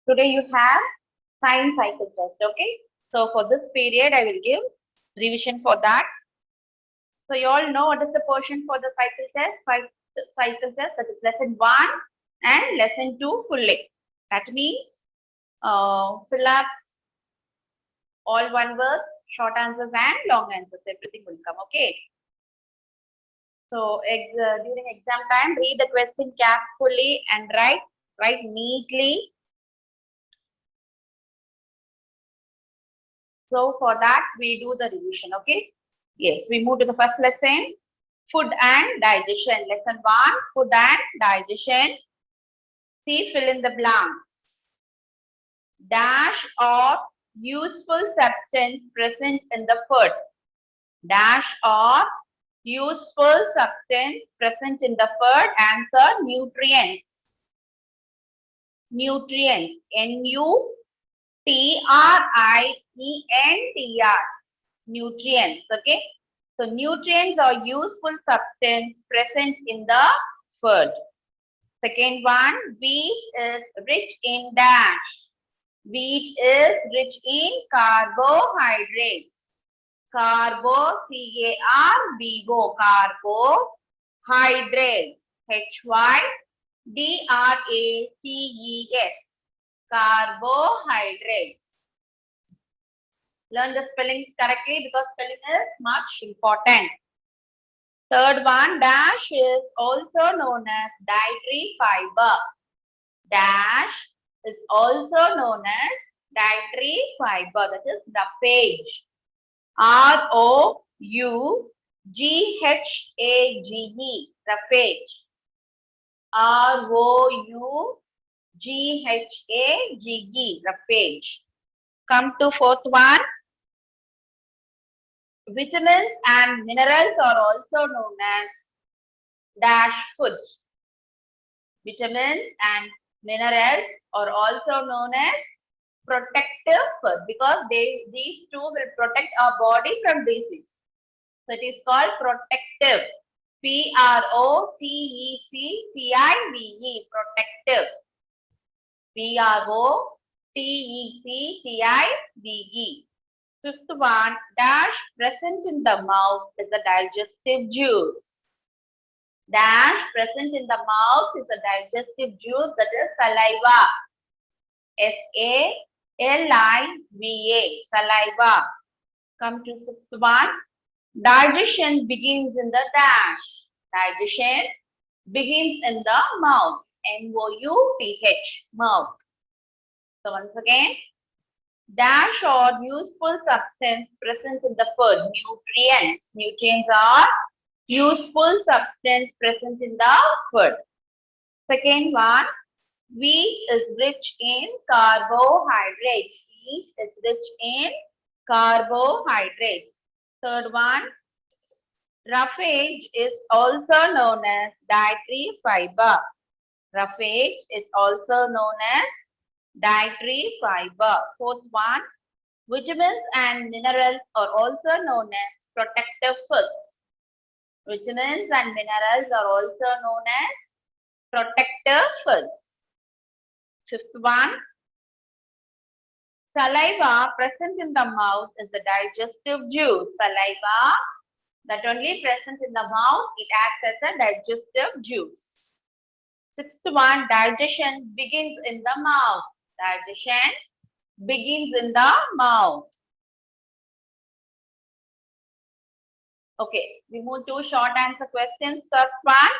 Today you have science cycle test. Okay. So for this period, I will give revision for that. So you all know what is the portion for the cycle test? Cycle test, that is lesson 1 and lesson 2 fully. That means fill up all one words, short answers and long answers. Everything will come. Okay. So during exam time, read the question carefully and write neatly. So for that, we do the revision. Okay. Yes, we move to the first lesson. Food and digestion. Lesson 1, food and digestion. See, fill in the blanks. Dash of useful substance present in the food. Dash of useful substance present in the food. Answer, nutrients. Nutrients. Nutrients. Nutrients. Okay. So nutrients are useful substance present in the food. Second one, wheat is rich in dash. Wheat is rich in carbohydrates. Carbo, C-A-R-B-O, carbohydrates. H-Y-D-R-A-T-E-S, carbohydrates. Learn the spellings correctly because spelling is much important. Third one, dash is also known as dietary fiber. Dash is also known as dietary fiber, that is roughage. R-O-U-G-H-A-G-E, roughage. R-O-U-G-H-A-G-E, roughage. Come to fourth one. Vitamins and minerals are also known as dash foods. Vitamins and minerals are also known as protective food because these two will protect our body from disease. So it is called protective. P-R-O-T-E-C-T-I-V-E, protective. P-R-O-T-E-C-T-I-V-E. Fifth one, dash present in the mouth is a digestive juice. Dash present in the mouth is a digestive juice, that is saliva. S-A-L-I-V-A, saliva. Come to sixth one. Digestion begins in the dash. Digestion begins in the mouth. M-O-U-T-H, mouth. So once again, dash or useful substance present in the food. Nutrients. Nutrients are useful substance present in the food. Second one, wheat is rich in carbohydrates. Wheat is rich in carbohydrates. Third one, roughage is also known as dietary fiber. Roughage is also known as dietary fiber. Fourth one, vitamins and minerals are also known as protective foods. Vitamins and minerals are also known as protective foods. Fifth one, saliva present in the mouth is the digestive juice. Saliva that only present in the mouth, it acts as a digestive juice. Sixth one, digestion begins in the mouth. Digestion begins in the mouth. Okay, we move to short answer questions. First one,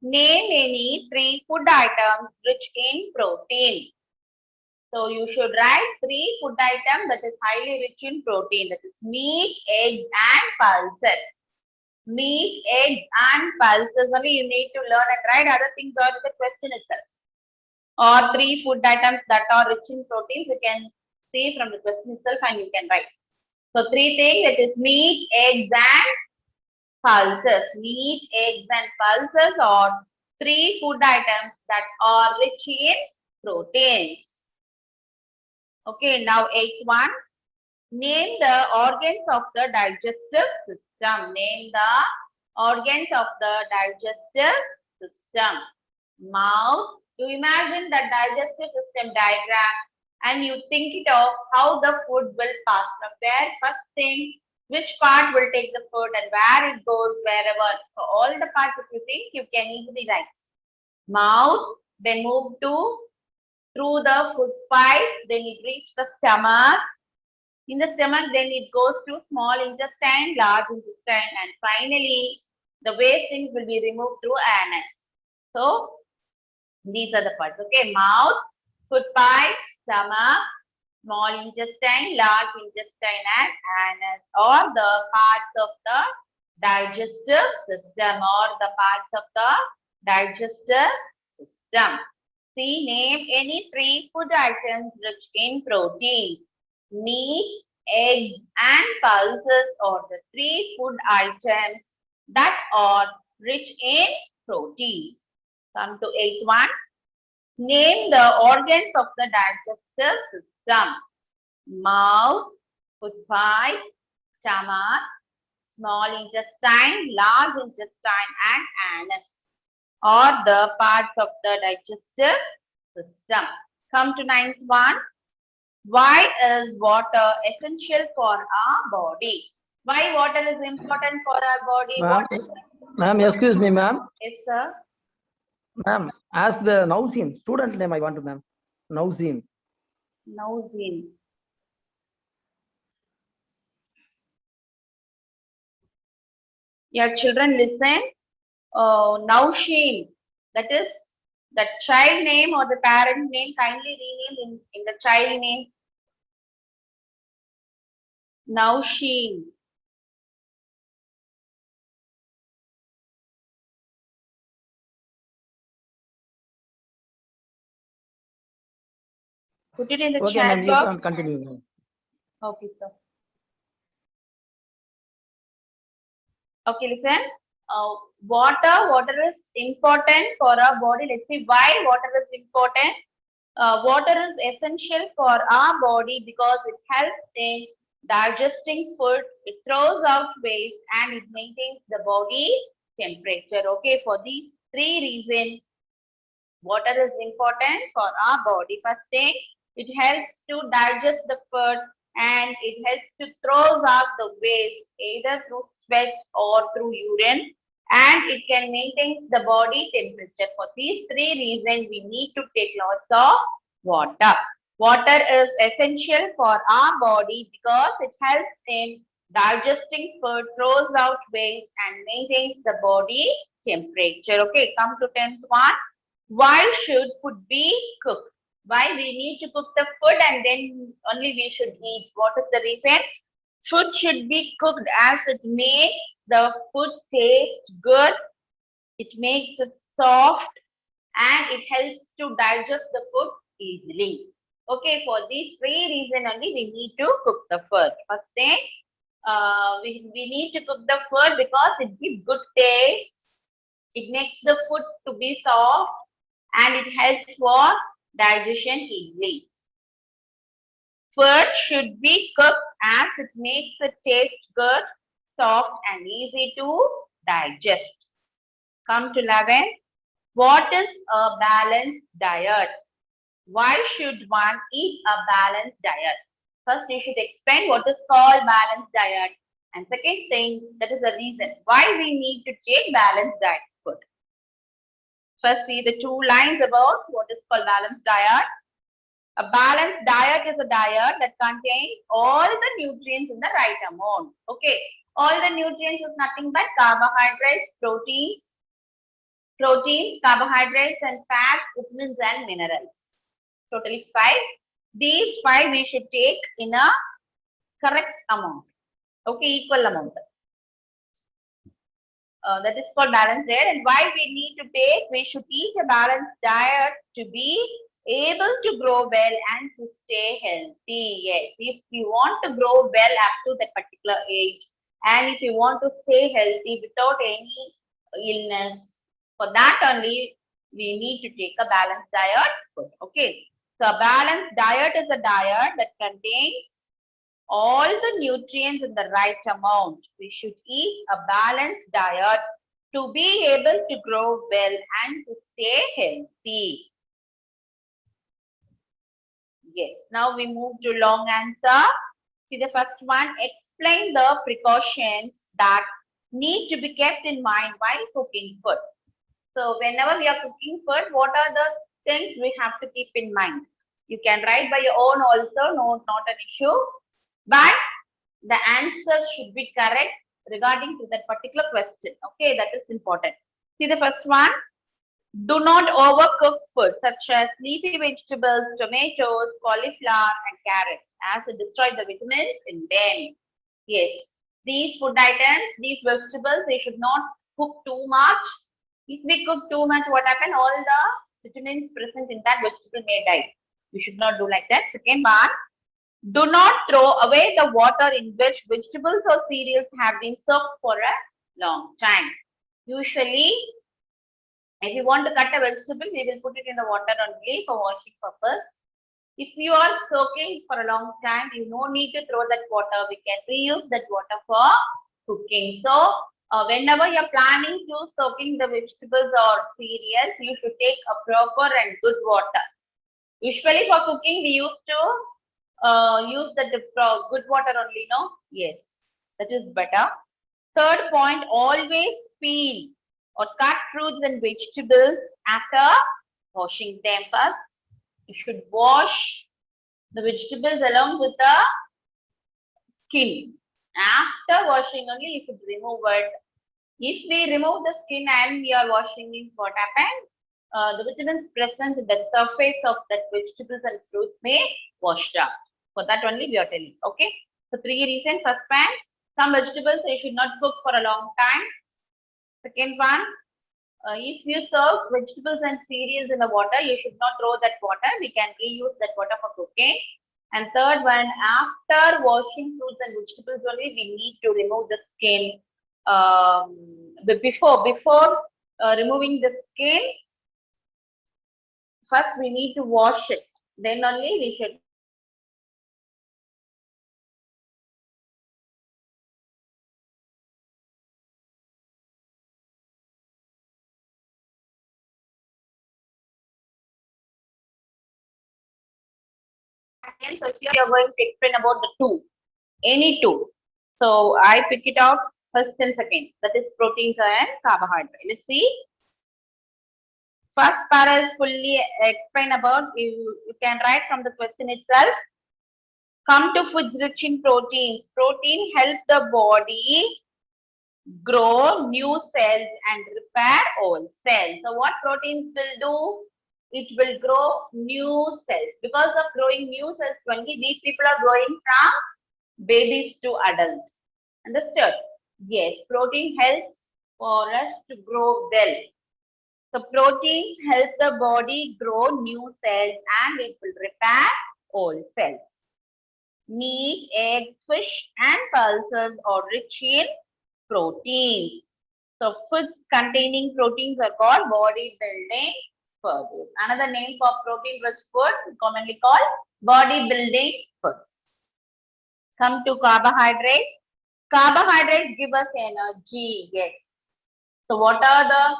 name any 3 food items rich in protein. So you should write 3 food items that is highly rich in protein. That is meat, eggs and pulses. Meat, eggs and pulses. Only you need to learn and write. Other things are in the question itself. Or 3 food items that are rich in proteins. You can see from the question itself and you can write. So 3 things, that is meat, eggs and pulses. Meat, eggs and pulses are 3 food items that are rich in proteins. Okay, now 8th one. Name the organs of the digestive system. Name the organs of the digestive system. Mouth, You imagine the digestive system diagram and you think it of how the food will pass from there. First thing, which part will take the food and where it goes, wherever. So all the parts if you think, you can easily write. Mouth, then move to through the food pipe, then it reaches the stomach. In the stomach, then it goes to small intestine, large intestine, and finally the waste things will be removed through anus. So these are the parts. Okay, mouth, food pipe, stomach, small intestine, large intestine, and anus, or the parts of the digestive system, or the parts of the digestive system. See, name any three food items rich in proteins. Meat, eggs, and pulses are the three food items that are rich in proteins. Come to eighth one. Name the organs of the digestive system. Mouth, food pipe, stomach, small intestine, large intestine, and anus are the parts of the digestive system. Come to ninth one. Why is water essential for our body? Why water is important for our body? Ma'am, excuse me, ma'am. Yes, sir. Ma'am, ask the Nausin student name I want to, ma'am. Nausin. Nausin. Your children listen. Nausheen. That is the child name or the parent name. Kindly rename in the child name. Nausheen. Put it in the Okay, chat ma'am, you box. can continue. Okay, sir. Okay, listen. Water is important for our body. Let's see why water is important. Water is essential for our body because it helps in digesting food, it throws out waste, and it maintains the body temperature. Okay, for these three reasons, water is important for our body. First thing, it helps to digest the food and it helps to throw out the waste either through sweat or through urine, and it can maintain the body temperature. For these three reasons, we need to take lots of water. Water is essential for our body because it helps in digesting food, throws out waste, and maintains the body temperature. Okay, come to 10th one. Why should food be cooked? Why we need to cook the food and then only we should eat? What is the reason? Food should be cooked as it makes the food taste good. It makes it soft and it helps to digest the food easily. Okay, for these three reasons only we need to cook the food. First thing, we need to cook the food because it gives good taste. It makes the food to be soft and it helps for digestion easily. Food should be cooked as it makes it taste good, soft and easy to digest. Come to 11. What is a balanced diet? Why should one eat a balanced diet? First, you should explain what is called balanced diet. And second thing, that is the reason why we need to take balanced diet food. First, see the two lines about what is called balanced diet. A balanced diet is a diet that contains all the nutrients in the right amount. Okay, all the nutrients is nothing but carbohydrates, proteins, carbohydrates, and fats, vitamins, and minerals. Totally 5. These 5 we should take in a correct amount. Okay, equal amount. That is called balanced diet. And why we should eat a balanced diet to be able to grow well and to stay healthy. Yes, if you want to grow well up to that particular age and if you want to stay healthy without any illness, for that only we need to take a balanced diet food. Okay, so a balanced diet is a diet that contains all the nutrients in the right amount. We should eat a balanced diet to be able to grow well and to stay healthy. Yes. Now we move to long answer. See the first one. Explain the precautions that need to be kept in mind while cooking food. So whenever we are cooking food, what are the things we have to keep in mind? You can write by your own also, no, not an issue. But the answer should be correct regarding to that particular question. Okay, that is important. See the first one. Do not overcook food such as leafy vegetables, tomatoes, cauliflower, and carrots, as it destroys the vitamins in them. Yes, these food items, these vegetables, they should not cook too much. If we cook too much, what happen? All the vitamins present in that vegetable may die. We should not do like that. Second one, do not throw away the water in which vegetables or cereals have been soaked for a long time. Usually, if you want to cut a vegetable, we will put it in the water only for washing purpose. If you are soaking for a long time, you no need to throw that water. We can reuse that water for cooking. So, whenever you're planning to soaking the vegetables or cereals, you should take a proper and good water. Usually for cooking, we used to use the good water only, no? Yes, that is better. Third point, always peel or cut fruits and vegetables after washing them first. You should wash the vegetables along with the skin. After washing only, you should remove it. If we remove the skin and we are washing it, what happens? The vitamins present in the surface of that vegetables and fruits may wash out. For that only we are telling. Okay. So three reasons. First one, some vegetables you should not cook for a long time. Second one, if you serve vegetables and cereals in the water, you should not throw that water. We can reuse that water for cooking. And third one, after washing fruits and vegetables only, we need to remove the skin. Before removing the skin, first we need to wash it. Then only we should so here we are going to explain about the two, any two. So I pick it out first and second. That is proteins and carbohydrates. Let's see. First para is fully explain about. You can write from the question itself. Come to foods rich in proteins. Protein help the body grow new cells and repair old cells. So what proteins will do? It will grow new cells. Because of growing new cells, 20, these people are growing from babies to adults. Understood? Yes, protein helps for us to grow well. So proteins help the body grow new cells and it will repair old cells. Meat, eggs, fish and pulses are rich in proteins. So foods containing proteins are called bodybuilding foods. Another name for protein rich food commonly called bodybuilding foods. Come to carbohydrates. Carbohydrates give us energy. Yes. So what are the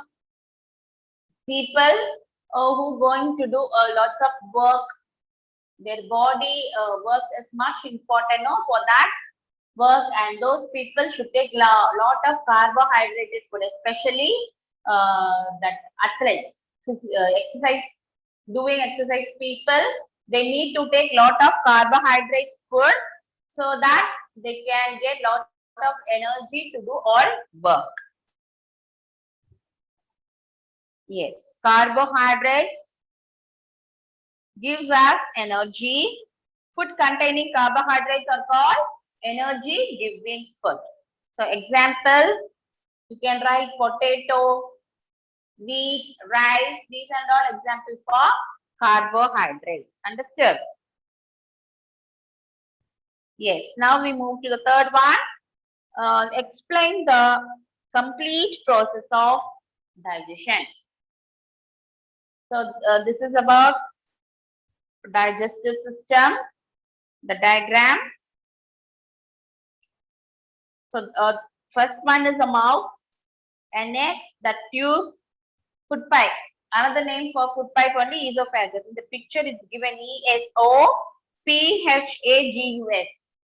people who going to do lots of work? Their body work is much important for that work, and those people should take lot of carbohydrated food, especially that athletes, exercise, doing exercise people. They need to take lot of carbohydrates food so that they can get lot of energy to do all work. Yes, carbohydrates gives us energy. Food containing carbohydrates are called energy giving food. So example, you can write potato, wheat, rice, these and all examples for carbohydrates. Understood? Yes, now we move to the third one. Explain the complete process of digestion. So this is about digestive system, the diagram. So first one is the mouth, and next the tube, food pipe. Another name for food pipe only esophagus. In the picture it's given ESOPHAGUS.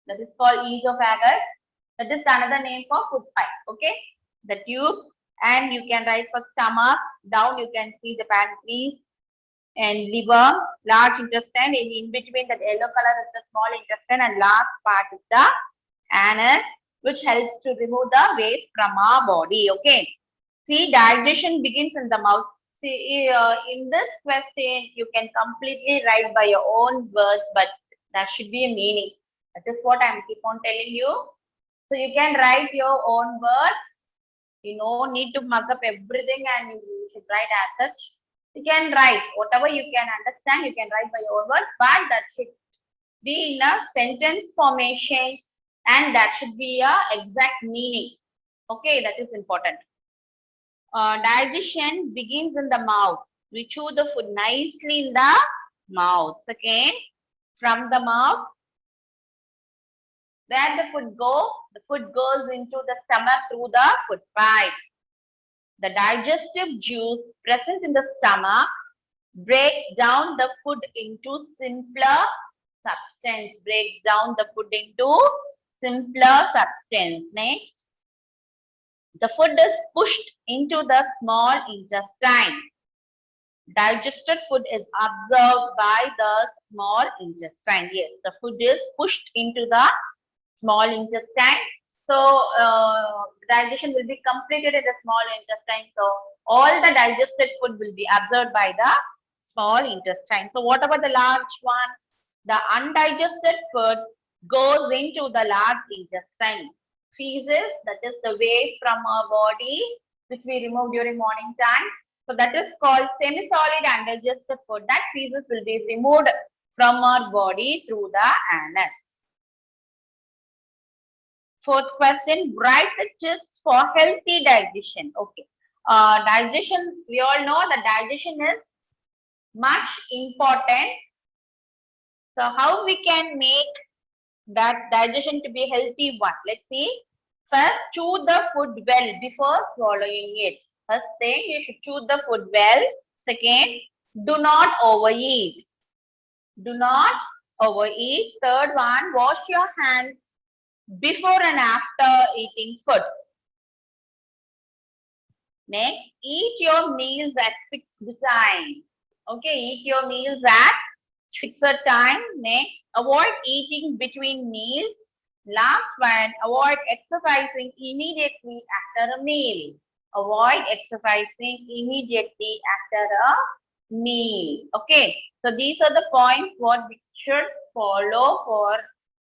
That is called esophagus. That is another name for food pipe. Okay. The tube, and you can write for stomach. Down you can see the pancreas and liver, large intestine. In between that yellow color is the small intestine, and last part is the anus, which helps to remove the waste from our body. Okay. See, digestion begins in the mouth. See, in this question, you can completely write by your own words, but that should be a meaning. That is what I'm keep on telling you. So you can write your own words. You don't need to mug up everything and you should write as such. You can write whatever you can understand. You can write by your own words, but that should be in a sentence formation, and that should be a exact meaning. Okay, that is important. Digestion begins in the mouth. We chew the food nicely in the mouth. Second, from the mouth, where the food goes into the stomach through the food pipe. The digestive juice present in the stomach breaks down the food into simpler substance. Breaks down the food into simpler substance. Next, the food is pushed into the small intestine. Digested food is absorbed by the small intestine. Yes, the food is pushed into the small intestine. So, digestion will be completed in the small intestine. So, all the digested food will be absorbed by the small intestine. So, what about the large one? The undigested food goes into the large intestine. Feces, that is the waste from our body, which we remove during morning time. So that is called semi-solid undigested food. That feces will be removed from our body through the anus. Fourth question, write the tips for healthy digestion. Okay. Digestion, we all know that digestion is much important. So how we can make that digestion to be healthy one? Let's see. First, chew the food well before swallowing it. First thing, you should chew the food well. Second, do not overeat. Do not overeat. Third one, wash your hands before and after eating food. Next, eat your meals at fixed time. Okay, eat your meals at fixed time. Next, avoid eating between meals. Last one, avoid exercising immediately after a meal. Avoid exercising immediately after a meal. Okay, so these are the points what we should follow for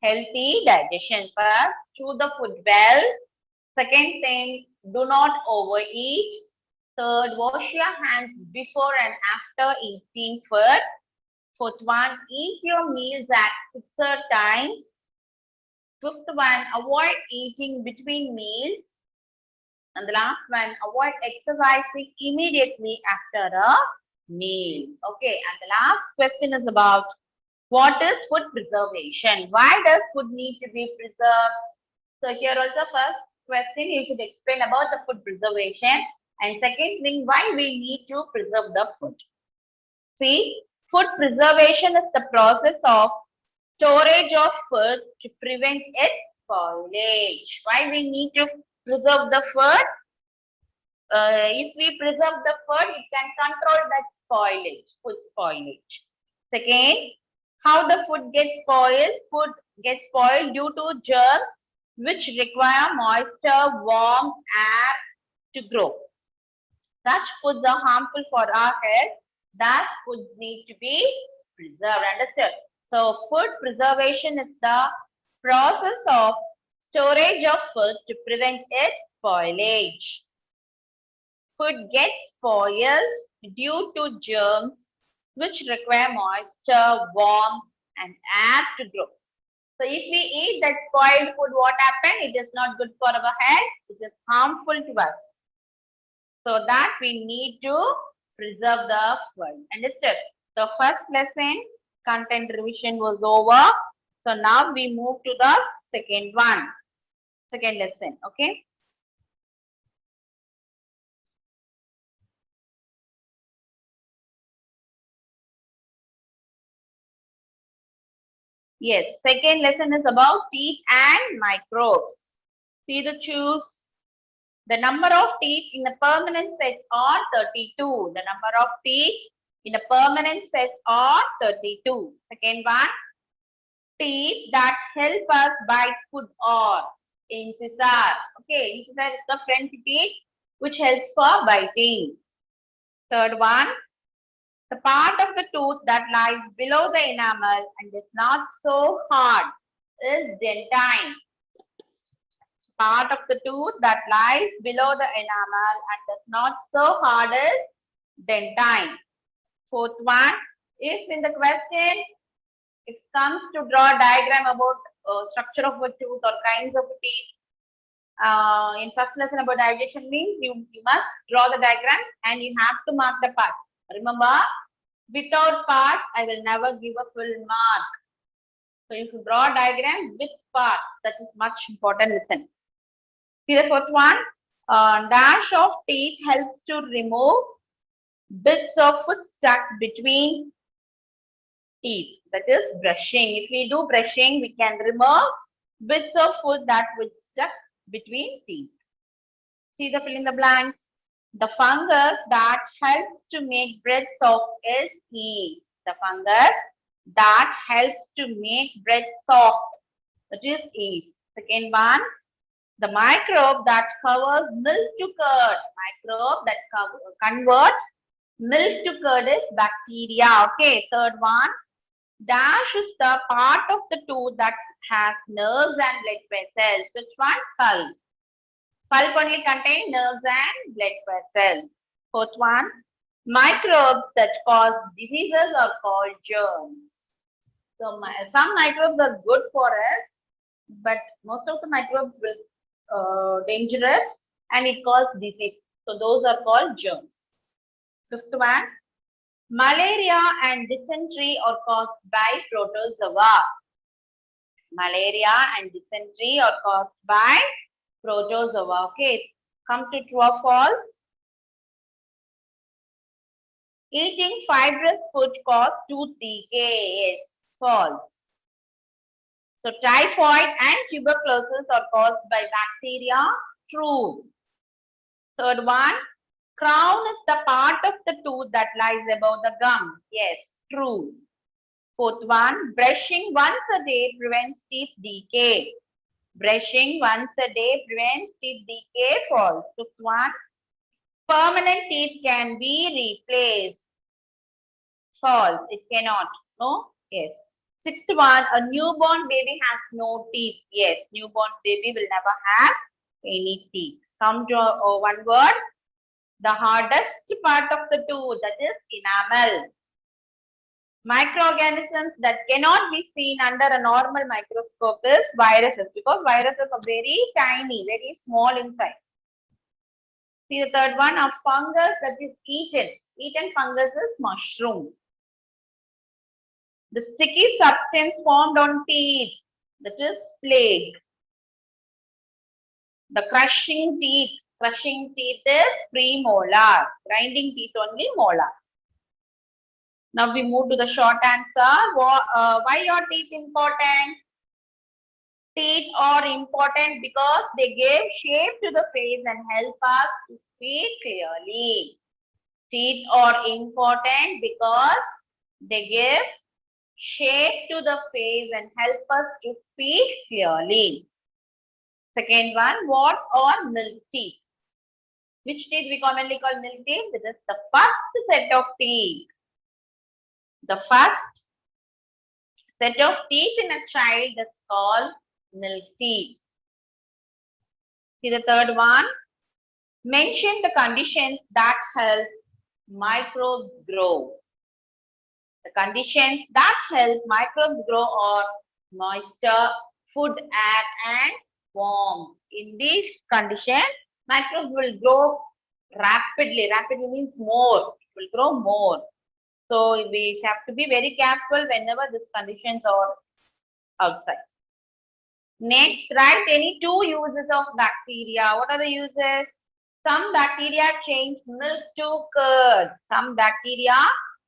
healthy digestion. First, chew the food well. Second thing, do not overeat. Third, wash your hands before and after eating food. Fourth one, eat your meals at fixed times. Fifth one, avoid eating between meals. And the last one, avoid exercising immediately after a meal. Okay, and the last question is about what is food preservation? Why does food need to be preserved? So here also first question you should explain about the food preservation, and second thing why we need to preserve the food. See, food preservation is the process of storage of food to prevent its spoilage. Why we need to preserve the food? If we preserve the food, it can control that spoilage, food spoilage. Second, how the food gets spoiled? Food gets spoiled due to germs which require moisture, warmth, air to grow. Such foods are harmful for our health. Thus, foods need to be preserved. Understood? So, food preservation is the process of storage of food to prevent its spoilage. Food gets spoiled due to germs which require moisture, warmth, and air to grow. So if we eat that spoiled food, what happens? It is not good for our health. It is harmful to us. So that we need to preserve the food. Understood? So first lesson, content revision was over. So now we move to the second lesson. Okay. Yes, second lesson is about teeth and microbes. See the choose. The number of teeth in a permanent set are 32. The number of teeth in a permanent set are 32. Second one, teeth that help us bite food are incisor. Okay, incisor is the front teeth which helps for biting. Third one, the part of the tooth that lies below the enamel and is not so hard is dentine. Part of the tooth that lies below the enamel and is not so hard is dentine. Fourth one, if in the question, if comes to draw a diagram about structure of a tooth or kinds of teeth, in first lesson about digestion means you must draw the diagram and you have to mark the part. Remember, without part, I will never give a full mark. So you should draw a diagram with parts. That is much important. Listen. See the fourth one. Dash of teeth helps to remove bits of food stuck between teeth. That is brushing. If we do brushing, we can remove bits of food that would stuck between teeth. See the fill in the blanks. The fungus that helps to make bread soft is yeast. The fungus that helps to make bread soft, that is yeast. Second one, the microbe that covers milk to curd. Microbe that converts milk to curd is bacteria. Okay, third one, dash is the part of the tooth that has nerves and blood vessels. Which one? Pulp. Pulp only contain nerves and blood vessels. Fourth one, microbes that cause diseases are called germs. So some microbes are good for us, but most of the microbes will dangerous and it causes disease. So those are called germs. Fifth one, malaria and dysentery are caused by protozoa. Malaria and dysentery are caused by protozoa. Okay, come to true or false. Eating fibrous food causes tooth decay. Yes, false. So typhoid and tuberculosis are caused by bacteria. True. Third one, crown is the part of the tooth that lies above the gum. Yes, true. Fourth one, brushing once a day prevents teeth decay. Brushing once a day prevents teeth decay. False. Fifth one, permanent teeth can be replaced. False. It cannot. No? Yes. Sixth one, a newborn baby has no teeth. Yes, newborn baby will never have any teeth. Come to one word. The hardest part of the tooth, that is enamel. Microorganisms that cannot be seen under a normal microscope is viruses, because viruses are very tiny, very small in size. See the third one, a fungus that is eaten. Eaten fungus is mushroom. The sticky substance formed on teeth, that is plague. The crushing teeth is premolar. Grinding teeth only molar. Now we move to the short answer. Why are teeth important? Teeth are important because they give shape to the face and help us to speak clearly. Teeth are important because they give shape to the face and help us to speak clearly. Second one, what are milk teeth? Which teeth we commonly call milk teeth? This is the first set of teeth. The first set of teeth in a child is called milk teeth. See the third one. Mention the conditions that help microbes grow. The conditions that help microbes grow are moisture, food, air, and warmth. In these conditions, microbes will grow rapidly. Rapidly means more. It will grow more. So we have to be very careful whenever these conditions are outside. Next, write any two uses of bacteria. What are the uses? Some bacteria change milk to curd. Some bacteria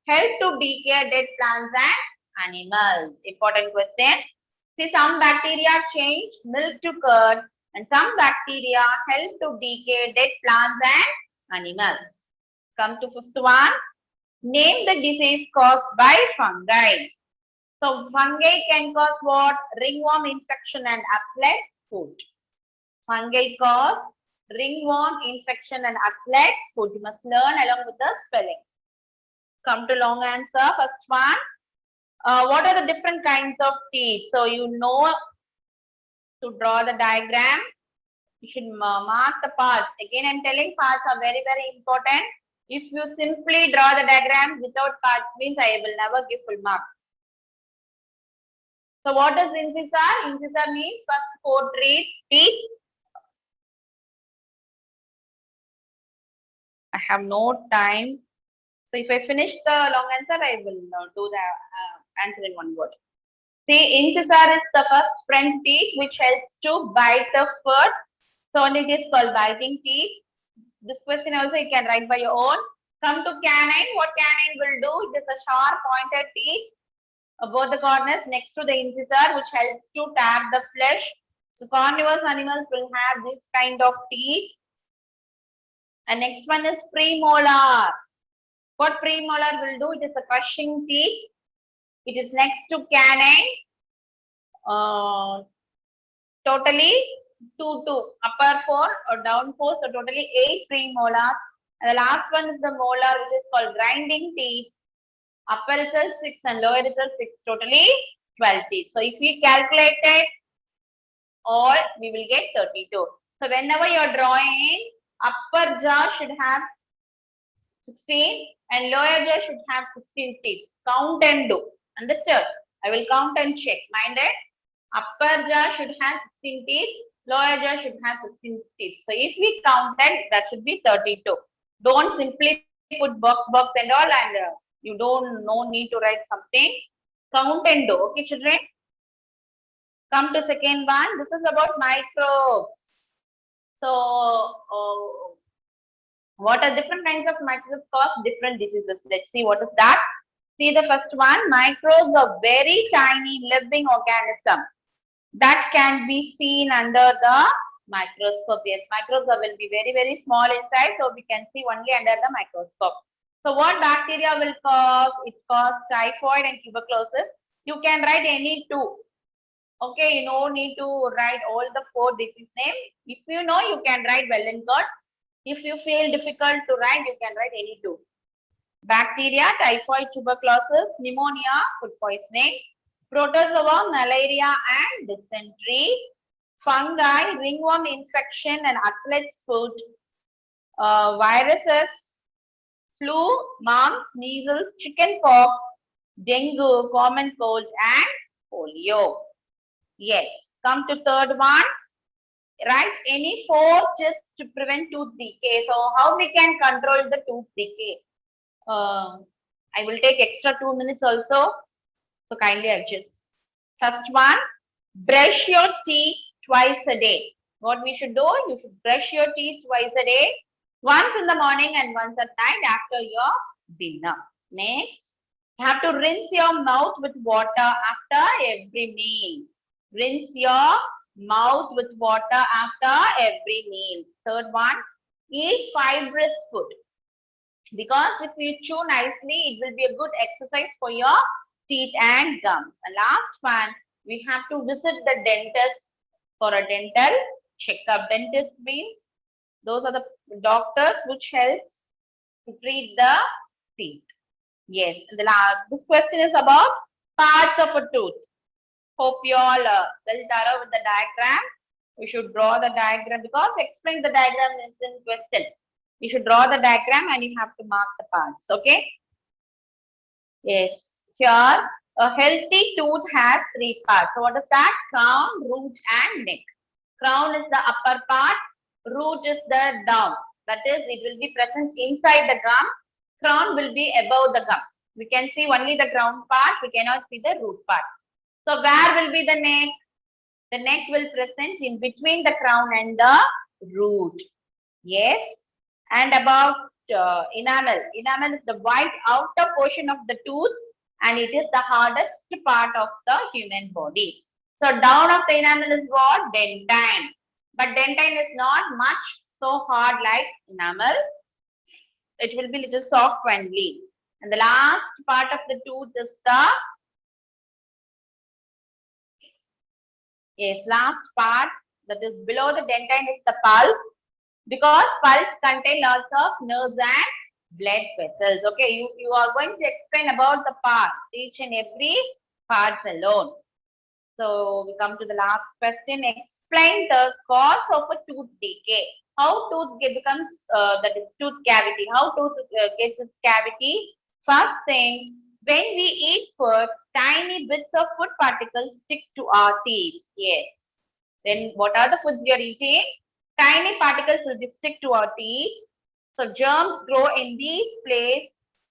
help to decay dead plants and animals. Important question. See, some bacteria change milk to curd and some bacteria help to decay dead plants and animals. Come to fifth one. Name the disease caused by fungi. So fungi can cause what? Ringworm infection and aphid food. Fungi cause ringworm infection and aphid food. You must learn along with the spellings. Come to long answer. First one. What are the different kinds of teeth? So you know to draw the diagram. You should mark the parts. Again, I'm telling parts are very, very important. If you simply draw the diagram without parts means I will never give full mark. So what does incisor? Incisor means first four teeth. I have no time. So if I finish the long answer, I will do the answer in one word. See, incisor is the first front teeth which helps to bite the food. So it is called biting teeth. This question also you can write by your own. Come to canine. What canine will do? It is a sharp pointed teeth above the corners next to the incisor which helps to tap the flesh. So carnivorous animals will have this kind of teeth. And next one is premolar. What premolar will do? It is a crushing teeth. It is next to canine. Totally two, upper four or down four. So totally 8 premolars. And the last one is the molar which is called grinding teeth. Upper result 6 and lower result 6. Totally 12 teeth. So if we calculate it all, we will get 32. So whenever you are drawing, upper jaw should have 16 and lower jaw should have 16 teeth. Count and do. Understood? I will count and check. Mind it. Upper jaw should have 16 teeth. Lower jaw should have 16 teeth. So if we count that should be 32. Don't simply put box and all and you don't no need to write something. Count and do. Okay, children? Come to second one. This is about microbes. So, what are different kinds of microbes cause different diseases? Let's see what is that. See the first one. Microbes are very tiny living organism that can be seen under the microscope. Yes, microbes will be very, very small inside, so we can see only under the microscope. So what bacteria will cause? It causes typhoid and tuberculosis. You can write any two. Okay, you no need to write all the 4 disease names. If you know, you can write well and good. If you feel difficult to write, you can write any two. Bacteria, typhoid, tuberculosis, pneumonia, food poisoning, protozoa, malaria and dysentery, fungi, ringworm infection and athlete's foot, viruses, flu, mumps, measles, chickenpox, dengue, common cold and polio. Yes, come to third one. Write any 4 tips to prevent tooth decay. So how we can control the tooth decay? I will take extra 2 minutes also. So kindly adjust. First one, brush your teeth twice a day. What we should do? You should brush your teeth twice a day. Once in the morning and once at night after your dinner. Next, you have to rinse your mouth with water after every meal. Rinse your mouth with water after every meal. Third one, eat fibrous food. Because if you chew nicely, it will be a good exercise for your teeth and gums. And last one, we have to visit the dentist for a dental checkup. Dentist means those are the doctors which helps to treat the teeth. Yes, and this question is about parts of a tooth. Hope you all well thorough with the diagram. We should draw the diagram because explain the diagram is in question. You should draw the diagram and you have to mark the parts. Okay. Yes. Here, a healthy tooth has 3 parts. So what is that? Crown, root and neck. Crown is the upper part. Root is the down. That is, it will be present inside the gum. Crown will be above the gum. We can see only the crown part. We cannot see the root part. So where will be the neck? The neck will present in between the crown and the root. Yes. And about enamel. Enamel is the white outer portion of the tooth and it is the hardest part of the human body. So down of the enamel is what? Dentine. But dentine is not much so hard like enamel. It will be little soft only. And the last part of the tooth is the last part that is below the dentine is the pulp, because pulp contain lots of nerves and blood vessels. Okay, you are going to explain about the parts, each and every parts alone. So we come to the last question. Explain the cause of a tooth decay. How tooth becomes that is tooth cavity. How tooth gets its cavity? First thing, when we eat food, tiny bits of food particles stick to our teeth. Yes. Then what are the foods we are eating? Tiny particles will be stick to our teeth. So germs grow in these places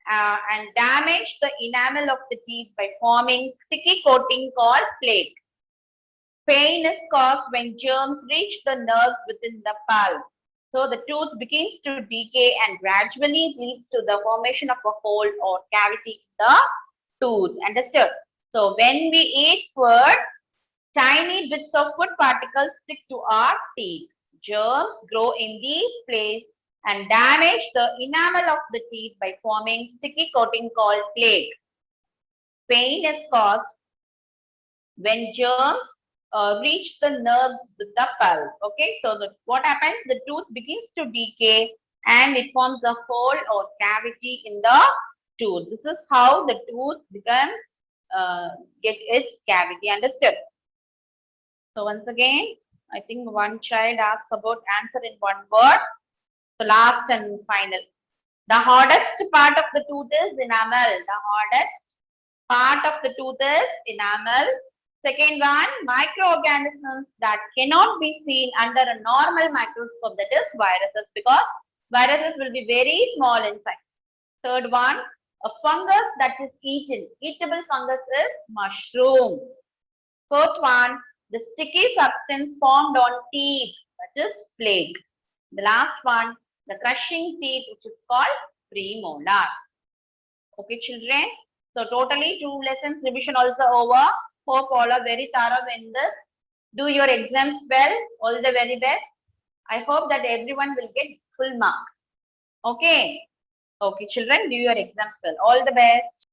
and damage the enamel of the teeth by forming sticky coating called plaque. Pain is caused when germs reach the nerves within the pulp. So the tooth begins to decay and gradually leads to the formation of a hole or cavity in the tooth. Understood? So when we eat food, tiny bits of food particles stick to our teeth. Germs grow in these places and damage the enamel of the teeth by forming sticky coating called plaque. Pain is caused when germs reach the nerves with the pulp. Okay, so what happens? The tooth begins to decay and it forms a hole or cavity in the tooth. This is how the tooth becomes get its cavity. Understood? So once again, I think one child asked about answer in one word. So last and final. The hardest part of the tooth is enamel. The hardest part of the tooth is enamel. Second one, microorganisms that cannot be seen under a normal microscope, that is viruses, because viruses will be very small in size. Third one, a fungus that is eaten. Eatable fungus is mushroom. Fourth one, the sticky substance formed on teeth, that is plaque. The last one, the crushing teeth, which is called premolar. Okay, children. So totally 2 lessons revision also over. Hope all are very thorough in this. Do your exams well. All the very best. I hope that everyone will get full mark. Okay. Okay, children, do your exams well. All the best.